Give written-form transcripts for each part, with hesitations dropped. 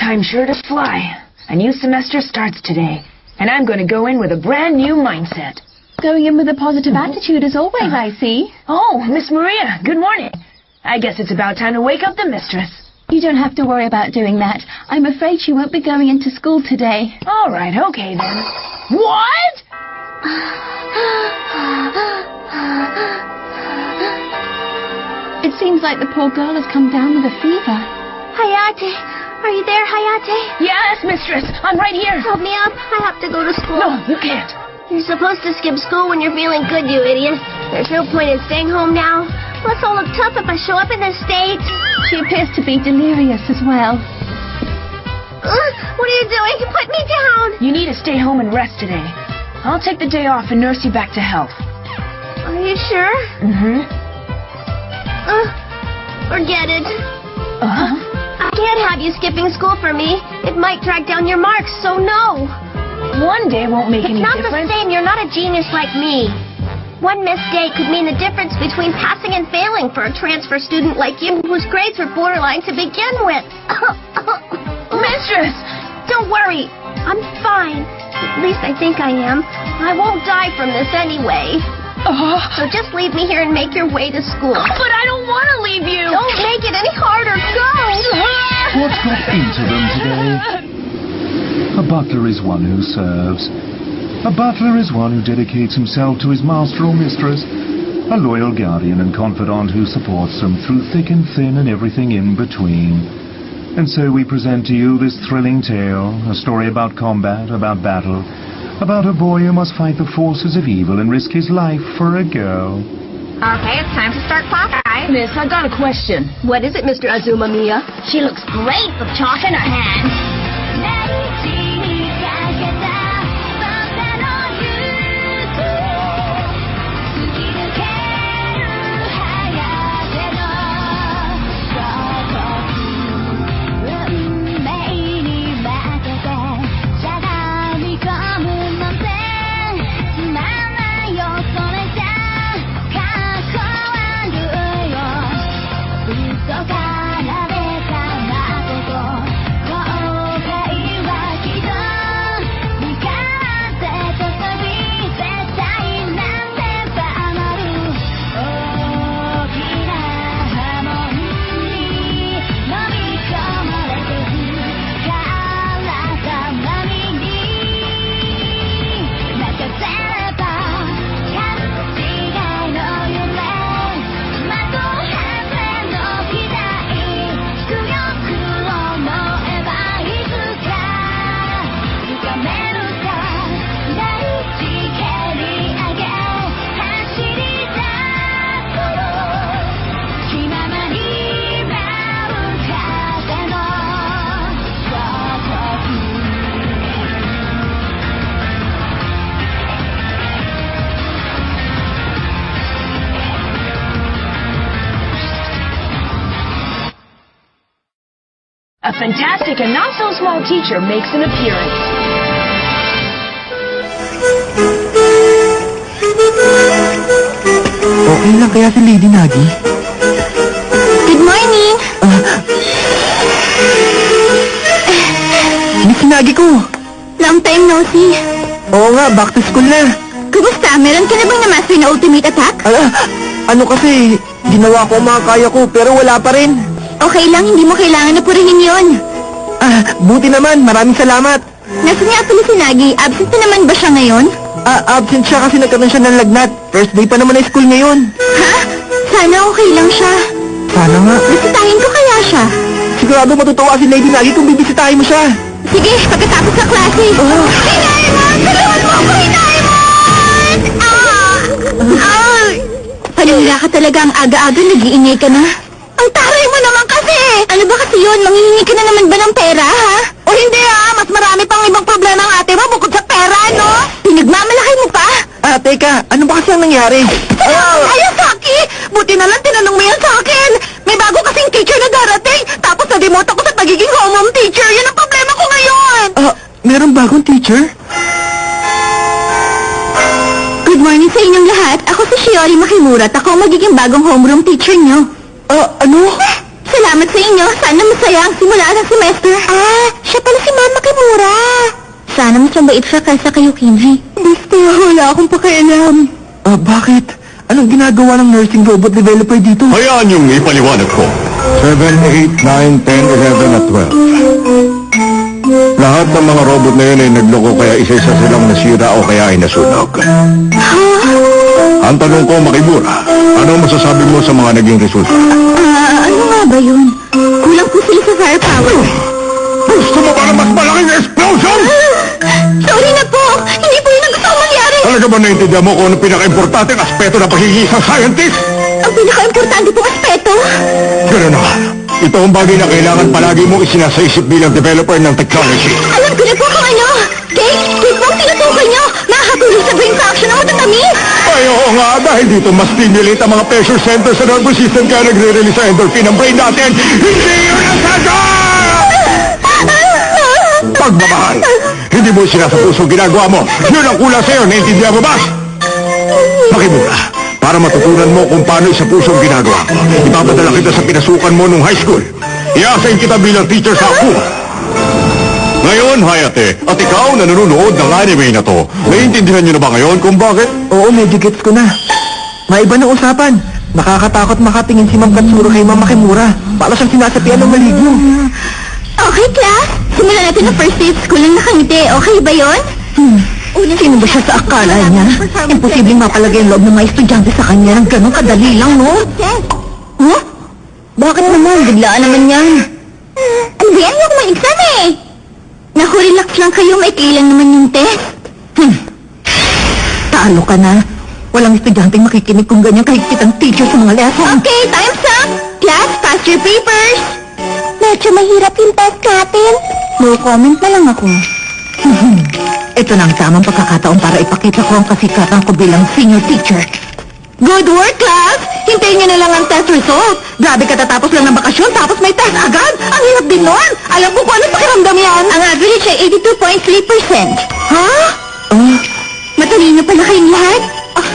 Time's sure to fly. A new semester starts today, and I'm going to go in with a brand new mindset. Going in with a positive attitude as always, I see. Oh, Miss Maria, good morning. I guess it's about time to wake up the mistress. You don't have to worry about doing that. I'm afraid she won't be going into school today. All right, okay then. What? It seems like the poor girl has come down with a fever. Hayate, are you there, Hayate? Yes, mistress, I'm right here. Help me up. I have to go to school. No, you can't. You're supposed to skip school when you're feeling good, you idiot. There's no point in staying home now. Let's all look tough if I show up in this state. She appears to be delirious as well. What are you doing? Put me down. You need to stay home and rest today. I'll take the day off and nurse you back to health. Are you sure? Mm-hmm. Forget it. I can't have you skipping school for me. It might drag down your marks, so no. One day won't make any difference. It's not the same. You're not a genius like me. One missed day could mean the difference between passing and failing for a transfer student like you whose grades were borderline to begin with. Mistress! Don't worry. I'm fine. At least I think I am. I won't die from this anyway. So just leave me here and make your way to school. But I don't want to leave you. Don't make it any harder. Go! What's got into them today? A butler is one who serves. A butler is one who dedicates himself to his master or mistress. A loyal guardian and confidant who supports them through thick and thin and everything in between. And so we present to you this thrilling tale, a story about combat, about battle, about a boy who must fight the forces of evil and risk his life for a girl. Okay, it's time to start class. Miss, I got a question. What is it, Mr. Azuma Miya? She looks great with chalk in her hand. A fantastic and not-so-small teacher makes an appearance. Okay lang kaya si Lady Nagi? Good morning. Miss Nagi ko! Long time no see. Oo nga, back to school na. Kumusta? Meron ka na bang na-master na ultimate attack? Ano kasi, ginawa ko ang mga kaya ko pero wala pa rin. Okay lang, hindi mo kailangan na purihin yon. Buti naman, maraming salamat. Nasaan nga pala si Nagi? Absent na naman ba siya ngayon? Absent siya kasi nagkaroon siya ng lagnat. First day pa naman ng school ngayon. Ha? Sana okay lang siya. Sana nga. Bisitahin ko kaya siya. Sigurado matutuwa si Lady Nagi kung bibisitahin mo siya. Sige, pagkatapos ng klase. Hinaimon! Tulungan mo ako, Hinaimon! Palula ka talaga ang aga-aga, nag-iingay ka na. Ang taray mo naman kasi! Ano ba kasi yun? Manghihingi ka na naman ba ng pera, ha? O hindi, ha? Mas marami pang ibang problema ang ate mo bukod sa pera, no? Pinagmamalaki mo pa? Teka, ano ba kasi ang nangyari? Ayaw, Saki! Buti na lang tinanong mo yan sa akin! May bago kasing teacher na darating, tapos na-demote ako sa pagiging home teacher. Yan ang problema ko ngayon! Meron bagong teacher? Good morning sa inyong lahat. Ako si Shiori Makimura at ako ang magiging bagong homeroom teacher nyo. Ano? Salamat Salamat sa inyo. Sana masaya ang simula ng semester. Siya pala si Mama Kimura. Sana mas mabait siya kaysa kayo, Kinji. Basta wala akong pakialam. Bakit? Anong ginagawa ng nursing robot developer dito? Hayaan niyong ipaliwanag ko. 7, 8, 9, 10, 11 at 12. Lahat ng mga robot na yun ay nagloko kaya isa-isa silang nasira o kaya ay nasunog. Ang tanong ko, Makimura, ano masasabi mo sa mga naging resulta? Ano nga ba yun? Kulang po sila sa firepower. Gusto mo ba ng mas malaking explosion? Sorry na po. Hindi po yun ang gusto kong mangyari. Talaga ba naintindihan mo kung ano pinaka-importante ang aspeto ng pagiging isang scientist? Ang pinaka-importante pong aspeto. Gano'n na. Ito ang bagay na kailangan palagi mong isinasaisip bilang developer ng technology. Alam ko na po kung ano. Cake po ang tinutukoy nyo. Makakatulong sa brain function ng matatamis. Ay, oo nga, dahil dito mas stimulate ang mga pressure center sa nervous system kaya nagre-release ang endorphin ng brain natin. Hindi yun ang sadya! Pagmamahal! Hindi mo sila sa puso ginagawa mo. Yun ang kulang sa'yo, naintindihan mo ba? Makimura, para matutunan mo kung paano sa puso ang ginagawa mo. Ipapadala kita sa pinasukan mo nung high school. Iasain kita bilang teacher sa ako. Ngayon, Hayate, at ikaw na nanonood ng anime na to, naiintindihan niyo na ba ngayon kung bakit? Oo, medyo gets ko na. Maiba na usapan. Nakakatakot makatingin si Ma'am Katsuro kay Mama Kimura. Para siyang sinasapian ng maligno. Okay, class. Simulan natin ang first day at school ng nakangiti. Okay ba yun? Sino ba siya sa akala niya? Imposibleng mapalagay ang loob ng mga estudyante sa kanya ng ganun kadali lang, no? Huh? Bakit naman? Biglaan naman yan. Ano ba yan? Ayoko may exam eh. Naku, relax lang kayo. Maikli lang naman yung test. Talo ka na. Walang estudyanteng makikinig kung ganyan kahigpit ang teacher sa mga lesson. Okay, time's up. Class, pass your papers. Medyo mahirap yung test natin. No comment na lang ako. Ito na ang tamang pagkakataon para ipakita ko ang kasikatan ko bilang senior teacher. Good work, class. Hintayin niyo na lang ang test result. Grabe katatapos lang ng bakasyon tapos may test agad. Ang hirap din nun. Alam ko kung ano pakiramdam yan. Ang average ay 82.3%. Ha? Matalino pala kayong lahat.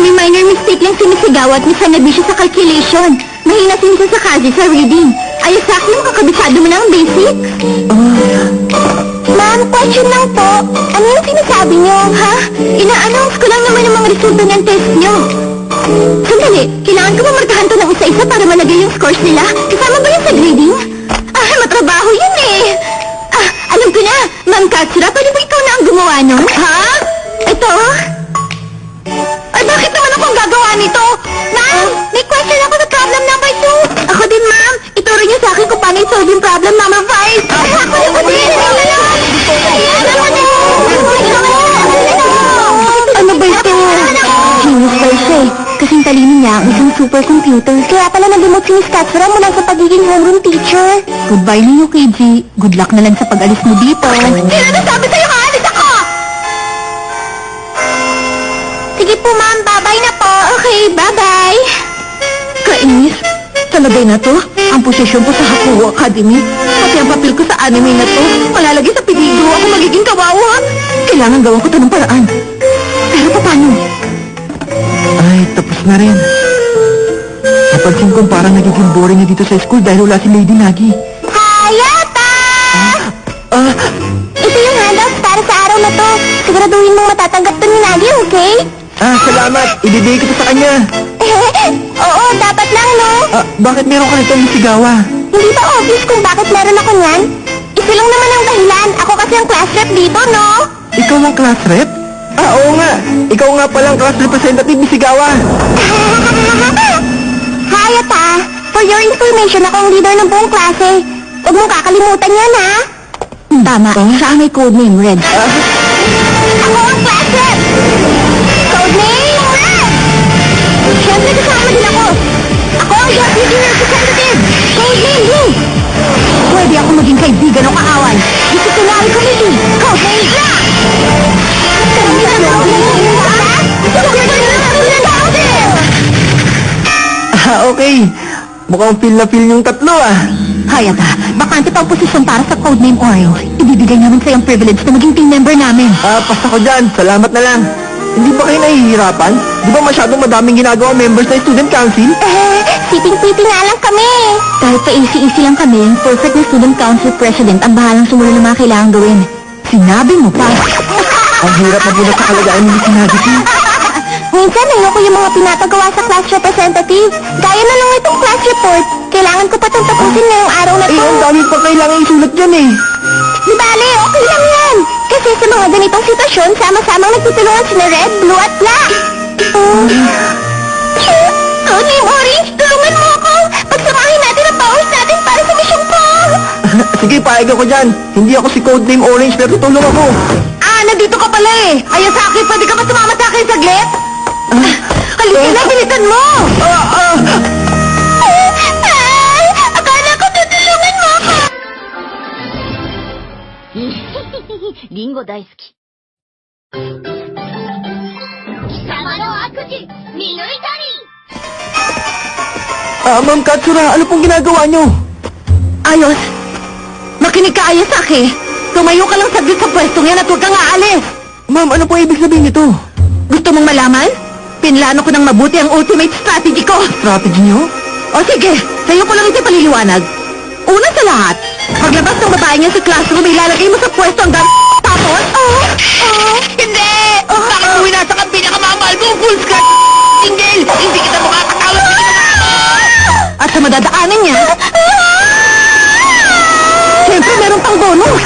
May minor mistake lang sinisigaw at minsan nabisyo sa calculation. Mahina sinisa sa kaji sa reading. Ayos sa akin makakabisado mo na ang basic. Ma'am, question lang po. Ano yung sinasabi niyo? Ha? Ina-announce ko lang naman ang mga resulta ng test niyo. Sandali, kailangan ko mamarkahan to ng isa-isa para malagay yung scores nila. Kasama ba yun sa grading? Matrabaho yun eh. Alam ko na. Ma'am Katsura, pwede ba ikaw na ang gumawa nun? Ha? Ito? Ay, bakit naman ako ang gagawa nito? Ma'am, may question ako sa problem number 2. Ako din, ma'am. Ituro niyo sa akin kung paano i-solve yung problem number 5. Ay, ako din. Ano ba ito? Genius ba siya eh? Kasing talino niya ang isang supercomputer. Kaya pala nag-demote si Miss Katsura mula sa pagiging homeroom teacher. Goodbye ninyo, KG. Good luck na lang sa pag-alis mo dito. Sino nasabi sa'yo kaalis ako? Sige po, ma'am. Bye-bye na po. Okay, bye-bye. Kainis. Talagay na to. Ang posisyon ko sa Hakuo Academy. Pati ang papel ko sa anime na to. Malalagay sa peligro. Ako magiging kawawa. Kailangan gawin ko to ng paraan. Pero paano? Ay, tapos na rin. Napansin kong parang nagiging boring na dito sa school dahil wala si Lady Nagi. Hayata! Ito yung handouts para sa araw na to. Siguraduhin mong matatanggap to ni Nagi, okay? Salamat. Ibibigay ko to sa kanya. Oo, dapat lang, no? Bakit meron ka nito Nisigawa? Hindi ba obvious kung bakit meron ako niyan? Ito lang naman ang dahilan. Ako kasi ang class rep dito, no? Ikaw ang class rep? Oo nga. Ikaw nga palang class representative Nisigawa. Hayata, for your information, ako ang leader ng buong klase. Huwag mong kakalimutan yan, ha? Tama. Saan may codename, Red? Ako ang class rep! Codename Red! Siyempre kasama din ako. Ako ang deputy representative. Codename Blue. Pwede ako maging kaibigan o kaaway. Disciplinary committee. Codename Black. Okay. Mukhang feel na feel yung tatlo Hayata, bakante pa ang posisyon para sa codename Oreo. Ibibigay namin sa'yo ang privilege na maging team member namin. Pasta ko dyan. Salamat na lang. Hindi ba kayo nahihirapan? Di ba masyadong madaming ginagawa members ng student council? Siping-siping nga lang kami. Kahit pa easy-easy lang kami, perfect na student council president ang bahalang sumunod ng mga kailangan gawin. Sinabi mo pa. Ang hirap na muna sa kalagayan ni sinabi ko. Minsan, ayoko yung mga pinapagawa sa class representative. Gaya na lang itong class report. Kailangan ko pa itong tapusin ngayong araw na Eh, to. ang dami pa kailangan isulat dyan eh. Di bale, okay lang yan. Kasi sa mga ganitong sitwasyon, sama-samang nagtutulungan sina Red, Blue at Black. Team Orange, tulungan mo ako. Pagsamahin natin ang powers natin para sa mission ko. Sige, paig ako dyan. Hindi ako si Codename Orange, pero tutulong ako. Nandito ka pala eh. Ayasaki, pwede ka ba sumama sa akin saglit? Halika na, bilisan mo! Ay, akala ko tutulungan mo ako! リンゴ大好き。貴様の悪事、見抜いたり！ Ma'am Katsura, ano pong ginagawa nyo? Ayos. Makinig ka, Ayasaki. Tumayo ka lang saglit sa pwestong yan at huwag kang aalis. Ma'am, ano po ibig sabihin nito? Gusto mong malaman? Pinlano ko ng mabuti ang ultimate strategy ko. Strategy nyo? O sige, sa'yo ko lang ito paliliwanag. Una sa lahat, paglabas ng babae niya sa classroom, ilalagay mo sa pwesto ang tapos... Hindi! Bakit mo winasak ang pinakamamahal mong full skirt? Tingel! Hindi kita makakatawag! At sa madadaanan niya... Siyempre, meron pang bonus!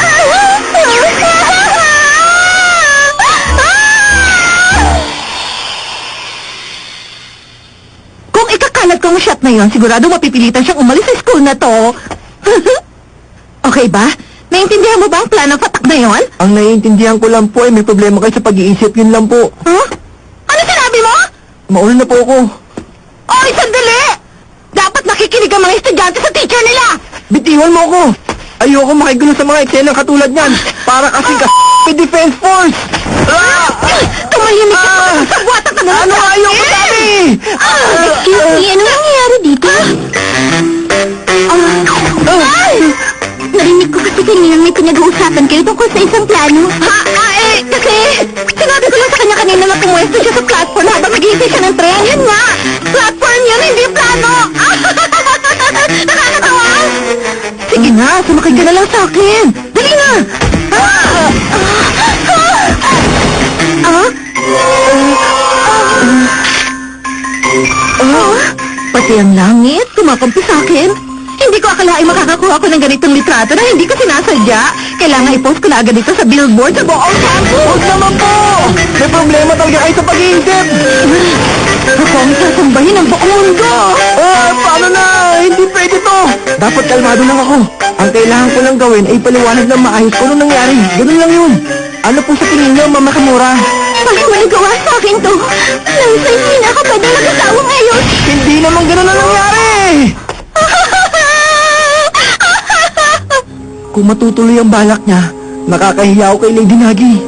Kung ikakalat ko ang shot na yon, sigurado mapipilitan siyang umalis sa school na to. Okay ba? Naintindihan mo ba ang plano patak na yon? Ang naiintindihan ko lang po ay may problema kayo sa pag-iisip, yun lang po. Huh? Ano sinabi mo? Mauna na po ako. Oy, sandali! Dapat nakikinig ang mga estudyante sa teacher nila! Bitiwan mo ako! Ayoko makigulo sa mga eksenang katulad niyan. Para kasing may defense force! Tumahimik ka! Sabwatan ka na! Ano ayoko sabi? Excuse me, ano nangyayari dito? Ay! Narinig ko kasi kanina may pinag-uusapan kayo tungkol sa isang plano. Kasi sinabi ko lang sa kanya kanina na pumuwesto siya sa platform habang nag-iisip siya ng tren. Yan nga! Platform yun, hindi plano! Nakakatawa! Sige na, sumakay ka na lang sa akin! Dali na! Pati ang langit, kumakampi sa akin. Hindi ko akalain makakakuha ko ng ganitong litrato na hindi ko sinasadya. Kailangan i-post ko na agad dito sa billboard sa buong campus. Huwag naman po! May problema talaga kayo sa pag-iisip! Ako ang sasambahin ng buong mundo. Paano na? Hindi pwede to! Dapat kalmado lang ako. Ang kailangan ko lang gawin ay paliwanag ng maayos kung anong nangyari. Ganun lang yun. Ano po sa tingin niyo, Mama Kimura? Bakit may gawa sa akin to? Nasa hindi na ako pwede mag-asawa ngayon. Hindi naman ganun ang nangyari! Kung matutuloy ang balak niya, nakakahiya ako kay Lady Nagi.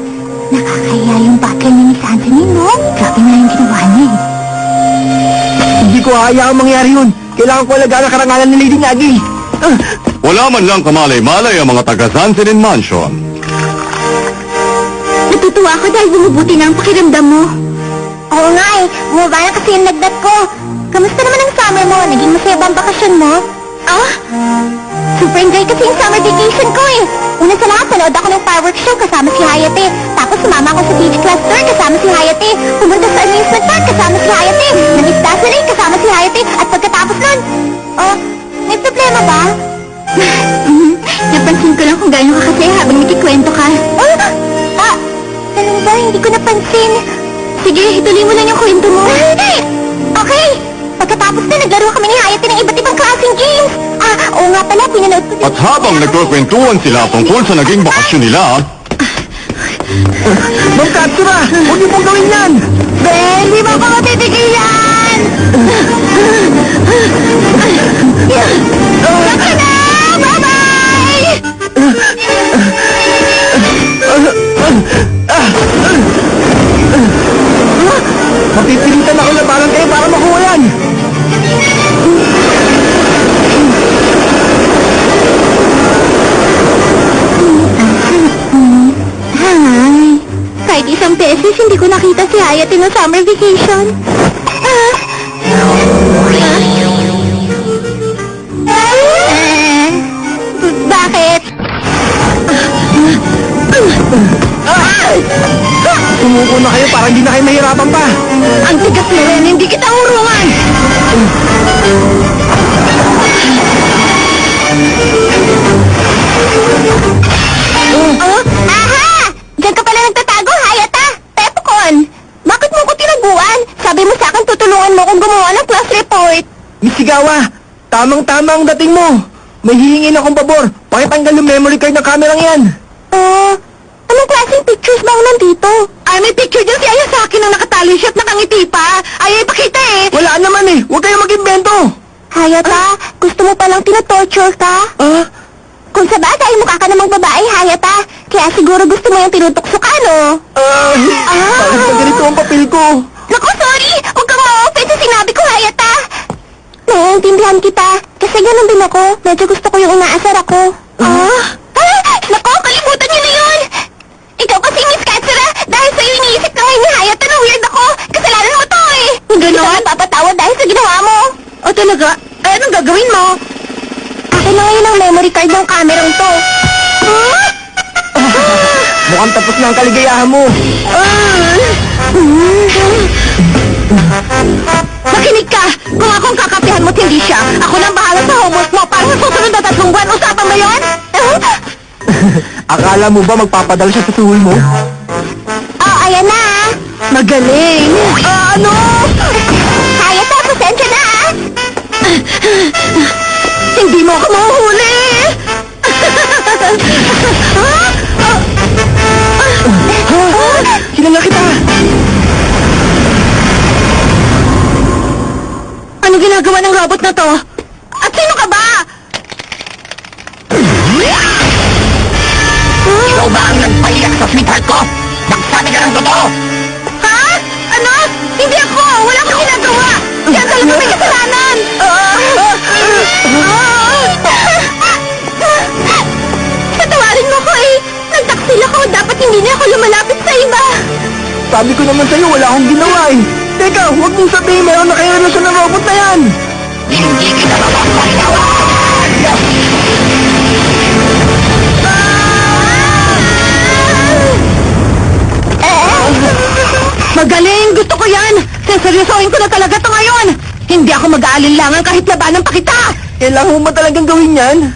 Nakakahiya yung battle ni Miss Anthony, no? Grabe nga yung ginawa niya eh. Hindi ko hahayaang mangyari yun. Kailangan ko alagaan ang karangalan ni Lady Nagi. Wala man lang kamalay-malay ang mga taga Sansilin Mansion. Natutuwa ako dahil bumubuti na ang pakiramdam mo. Oo nga eh, bumaba na kasi yung lagnat ko. Kamusta naman ang summer mo? Naging masaya ba ang bakasyon mo? Super enjoy kasi yung summer vacation ko eh. Una sa lahat, nanood ako ng fireworks show kasama si Hayate. Tapos sumama ako sa beach class tour kasama si Hayate. Pumunta sa amusement park kasama si Hayate. Nag-isda sa lake kasama si Hayate. At pagkatapos nun, may problema ba? Napansin ko lang kung gaano ka kasi habang nakikwento ka. Ganun ba? Hindi ko napansin. Sige, ituloy mo lang yung kwento mo. Okay. Pagkatapos na, naglaro kami ni Hayate ng iba't ibang klaseng games. Oo nga pala, pinanood ko. At habang nagkukwentuhan sila tungkol sa naging bakasyon nila, Ma'am Katsura, huwag niyo pong gawin yan! Hindi mo ako matitigilan! Baka na! Bye-bye! Mapipilitan ako na parang kayo para makuha yan! Hi! Kahit isang beses, hindi ko nakita si Hayate ng summer vacation. Bakit? Sumuko na kayo para hindi na kayo mahirapan pa. Ang tigas mo rin, hindi kita urungan. Aha! Diyan ka pala nagtatago, Hayata! Pepcon! Bakit mo ko tinaguan? Sabi mo sa akin tutulungan mo kung gumawa ng class report. Miss Sigawa, tamang-tama ang dating mo. May hihingin akong pabor. Pakitanggal yung memory card ng kamerang yan. Anong klaseng pictures ba ang nandito? Ay, may picture dyan si Aya sa akin ang nakatali siya at nakangiti pa. Ay, ipakita eh. Wala naman eh. Huwag kayong mag-invento. Hayata, gusto mo palang tinatorture ka? Kung sa bagay, mukha ka namang babae, Hayata. Kaya siguro gusto mo yung tinutukso ka, no? Bakit ba ganito ang papel ko? Naku, sorry! Huwag kang ma-offend sa sinabi ko, Hayata. Naiintindihan kita. Kasi ganun din ako. Medyo gusto ko yung inaasar ako. Naku, kalimutan niyo na yun! Ikaw kasi, Miss Katsura, dahil sa'yo iniisip na ngayon ni Hayata na weird ako. Kasalanan mo to eh. Gano'n? Hindi ka papatawad dahil sa ginawa mo. O talaga? Eh, anong gagawin mo? Akin na ngayon ang memory card ng kamerang to. Mukhang tapos na ang kaligayahan mo. Makinig ka! Kung akong kakapihan mo't hindi siya, ako nang bahala sa homework mo para sa susunod na 3 buwan. Usapan mo yun? Akala mo ba magpapadala siya sa suhol mo? Ayan na. Magaling! Ano? Hayata, pasensya na. Hindi mo ako mahuhuli. Kilala kita! Ano ginagawa ng robot na to? At sino ka ba? Ikaw ba ang nagpaiyak sa sweetheart ko? Magsabi ka ng totoo! Ha? Ano? Hindi ako! Wala akong ginagawa! Yan talaga may kasalanan! Patawarin mo ko eh! Nagtaksil ako! Dapat hindi na ako lumalapit sa iba! Sabi ko naman sa'yo, wala akong ginawa eh. Teka, huwag mong sabihin mayroon na kayo relasyon ng robot na yan. Hindi kita mapapalitawan! Magaling! Gusto ko yan! Seseryosohin ko na talaga to ngayon! Hindi ako mag-aalinlangan kahit labanan pa kita! Kailangan mo ba talagang gawin yan?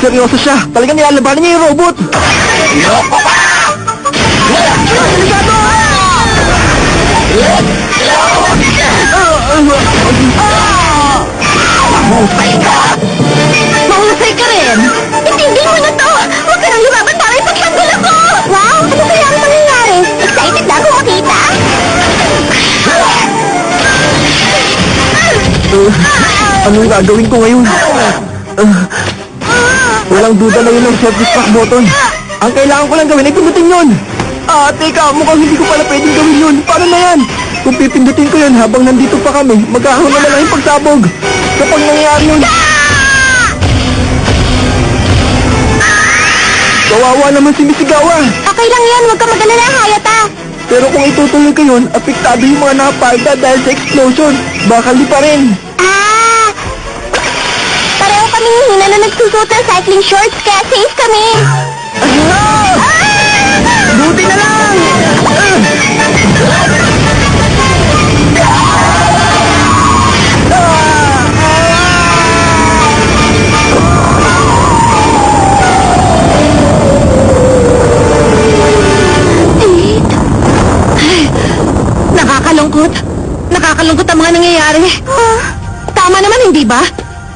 Seryoso siya. Talagang nilalabanan niya yung robot. Loko ka! Mahusay ka! Mahusay ka rin! Intindi mo na to! Huwag ka nang lumaban para ipagtanggol ako! Wow! Ano kaya ang mangyayari? Excited na ako makita! Anong gagawin ko ngayon? Walang duda na yun ang self-destruct button. Ang kailangan ko lang gawin ay pindutin yun. Teka, mukhang hindi ko pala pwedeng gawin yun. Paano na yan? Kung pipindutin ko yun habang nandito pa kami, magkakaroon na lang yung pagsabog. Kapag nangyayari yun... Kawawa naman si Misigawa. Okay lang yan, huwag ka mag-alala, Hayata! Pero kung itutuloy ko yun, apektado yung mga nakapagda dahil sa explosion. Baka di pa rin. Pareho kami hihina na nagsusuot ng cycling shorts, kaya safe kami! Buti na lang! Nakakalungkot. Nakakalungkot ang mga nangyayari. Tama naman, hindi ba?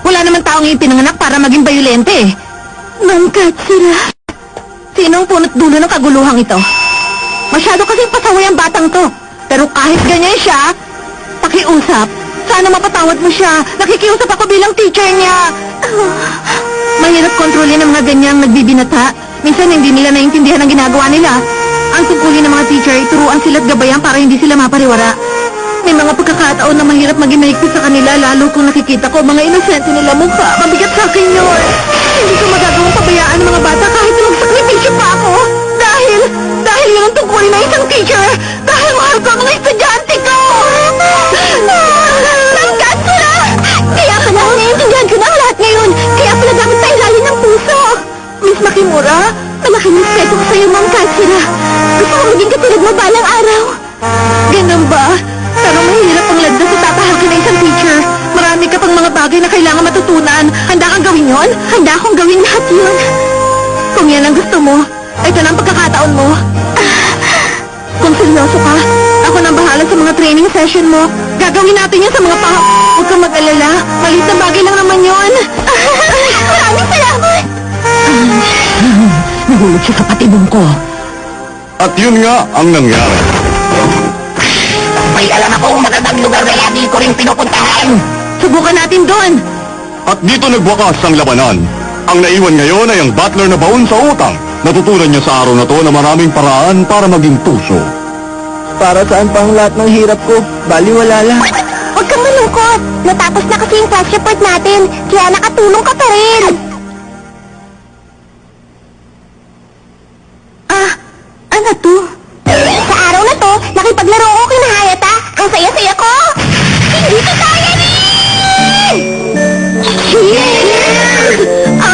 Wala naman taong ipinanganak para maging bayolente. Ma'am Katsura. Sino ang punot dulo ng kaguluhang ito? Masyado kasing pasaway ang batang to. Pero kahit ganyan siya, pakiusap. Sana mapatawad mo siya. Nakikiusap ako bilang teacher niya. Mahirap kontrolin ang mga ganyang nagbibinata. Minsan hindi nila naintindihan ang ginagawa nila. Ang tungkulin ng mga teacher, turuan sila at gabayan para hindi sila mapariwara. May mga pagkakataon na mahirap maging mahigpit sa kanila, lalo kung nakikita ko mga inosente nila mukha. Mabigat sa akin yun. Hindi ko magagawang pabayaan ang mga bata kahit magsakripisyo pa ako. ngayon ang tungkulin ng isang teacher dahil mahal ko ang mga estudyante ko! Katsura! Kaya pala, naiintindihan ko na ang lahat ngayon. Kaya pala dapat tayo lalo ng puso. Miss Makimura, malaking respeto ko sa'yo, Ma'am Katsura. Gusto ko maging katulad mo balang araw. Ganun ba? Pero mahirap ang lagda sa tatahal ka na isang teacher. Marami ka pang mga bagay na kailangan matutunan. Handa kang gawin yon? Handa akong gawin lahat yun. Kung yan ang gusto mo, ito na ang pagkakataon mo. Kung seryoso ka, ako nang bahala sa mga training session mo. Gagawin natin yan sa mga Huwag kang mag-alala. Maliit na bagay lang naman yun. Maraming salamat! Nahulog siya sa patibong ko. At yun nga ang nangyari. May alam akong magandang lugar na lagi ko rin pinupuntahan. Subukan natin doon. At dito nagwakas ang labanan. Ang naiwan ngayon ay ang butler na baon sa utang. Natutunan niya sa araw na to na maraming paraan para maging tuso. Para saan pa ang lahat ng hirap ko? Baliwala lang. Huwag kang malungkot. Natapos na kasi yung class report natin, kaya nakatulong ka pa rin. Ano to? Sa araw na to, nakipaglaro ko kina Hayata. Ang saya-saya ko. Hindi ko kaya ni!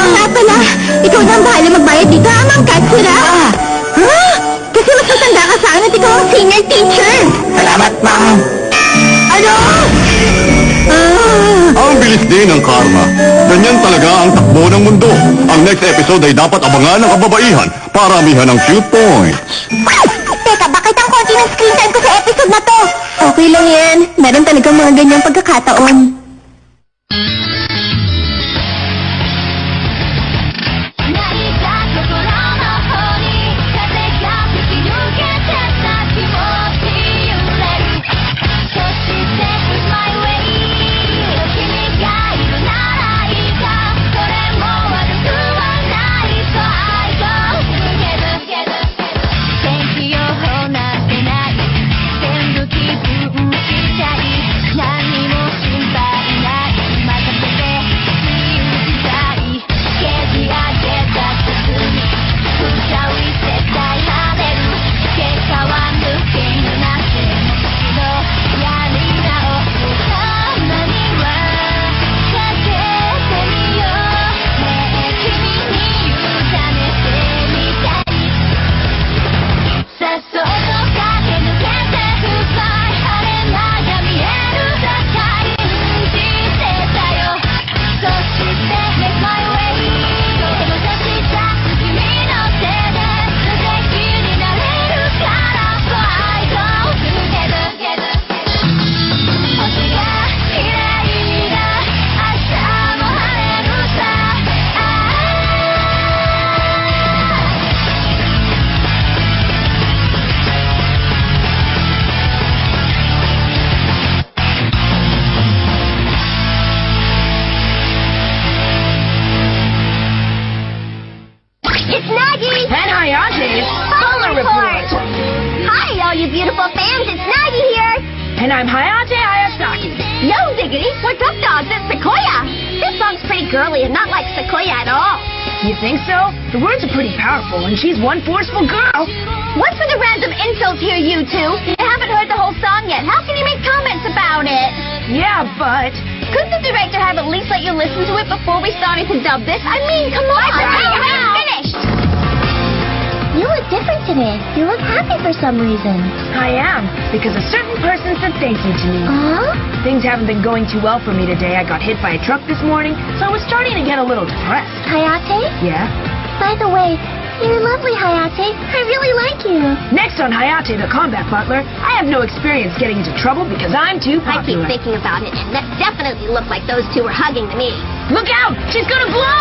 Nga pala, ikaw na ang bahala magbayad dito, Ma'am Katsura. Kasi mas matanda ka sa akin at ikaw ang senior teacher. Salamat, Ma'am. Ano? Ang bilis din ng karma. Ganyan talaga ang takbo ng mundo. Ang next episode ay dapat abangan ng kababaihan. Paramihan ng shoot points. Teka, bakit ang konti ng screen time ko sa episode na to? Okay lang yan. Meron talagang mga ganyang pagkakataon. you beautiful fans, it's Nagi here! And I'm Hayate Hayasaki. Yo, Diggity, what's up, dogs? It's Sequoia! This song's pretty girly and not like Sequoia at all. You think so? The words are pretty powerful, and she's one forceful girl. What's with the random insults here, you two? You haven't heard the whole song yet. How can you make comments about it? Yeah, but... Couldn't the director have at least let you listen to it before we started to dub this? I mean, come on! I haven't finished! You look different today. You look happy for some reason. I am, because a certain person said thank you to me. Huh? Things haven't been going too well for me today. I got hit by a truck this morning, so I was starting to get a little depressed. Hayate? Yeah? By the way, you're lovely, Hayate. I really like you. Next on Hayate the Combat Butler, I have no experience getting into trouble because I'm too I keep popular. thinking about it, and that definitely looked like those two were hugging to me. Look out! She's gonna blow!